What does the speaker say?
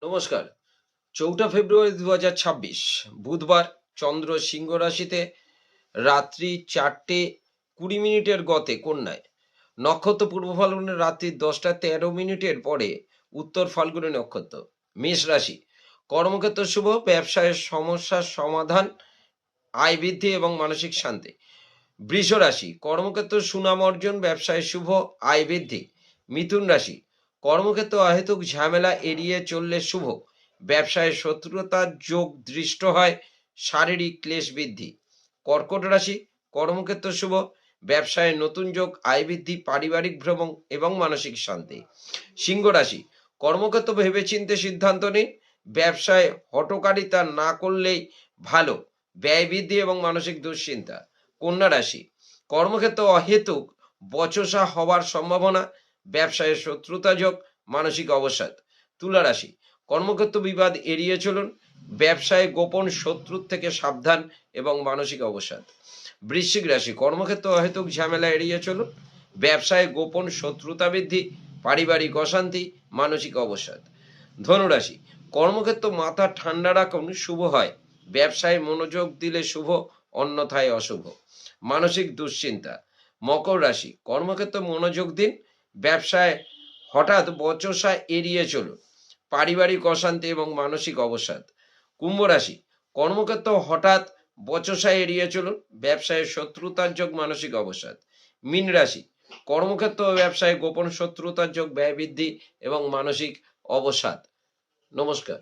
নমস্কার। ৪ ফেব্রুয়ারি ২০২৬ বুধবার। চন্দ্র সিংহ রাশিতে, রাত্রি ৪:২০ গতে কন্যায়। নক্ষত্র পূর্ব ফাল্গুনের রাত্রি ১০টা ১৩ পরে উত্তর ফাল্গুনী নক্ষত্র। মেষ রাশি, কর্মক্ষেত্র শুভ, ব্যবসায়ের সমস্যার সমাধান, আয় বৃদ্ধি এবং মানসিক শান্তি। বৃষ রাশি, কর্মক্ষেত্র সুনাম অর্জন, ব্যবসায় শুভ, আয় বৃদ্ধি। মিথুন রাশি, কর্মক্ষেত্র অহেতুক ঝামেলা এড়িয়ে চললে শুভ, ব্যবসায় শত্রুতার যোগ দৃষ্ট হয়, শারীরিক ক্লেশ বৃদ্ধি। কর্কট রাশি, কর্মক্ষেত্র শুভ, ব্যবসায় নতুন যোগ, আয় বৃদ্ধি, পারিবারিক ভ্রমণ এবং মানসিক শান্তি। সিংহ রাশি, কর্মক্ষেত্র ভেবেচিন্তে সিদ্ধান্ত নিন, ব্যবসায় হঠকারিতা না করলেই ভালো, ব্যয় বৃদ্ধি এবং মানসিক দুশ্চিন্তা। কন্যা রাশি, কর্মক্ষেত্র অহেতুক বচসা হওয়ার সম্ভাবনা, ব্যবসায় শত্রুতা যোগ, মানসিক অবসাদ। তুলা রাশি, কর্মক্ষেত্র বিবাদ এড়িয়ে চলুন, ব্যবসায় গোপন শত্রুর থেকে সাবধান এবং মানসিক অবসাদ। বৃশ্চিক রাশি, কর্মক্ষেত্র অহেতুক ঝামেলা এড়িয়ে চলুন, ব্যবসায় গোপন শত্রুতা বৃদ্ধি, পারিবারিক অশান্তি, মানসিক অবসাদ। ধনুরাশি, কর্মক্ষেত্র মাথা ঠান্ডা রাখুন, শুভ হয়, ব্যবসায় মনোযোগ দিলে শুভ, অন্যথায় অশুভ। মানসিক দুশ্চিন্তা। মকর রাশি, কর্মক্ষেত্রে মনোযোগ দিন, ব্যবসায় হঠাৎ বচসা এড়িয়ে চলুন, পারিবারিক অশান্তি এবং মানসিক অবসাদ। কুম্ভ রাশি, কর্মক্ষেত্র হঠাৎ বচসা এড়িয়ে চলুন, ব্যবসায় শত্রুতার যোগ, মানসিক অবসাদ। মীন রাশি, কর্মক্ষেত্র ও ব্যবসায় গোপন শত্রুতার যোগ, ব্যয় বৃদ্ধি এবং মানসিক অবসাদ। নমস্কার।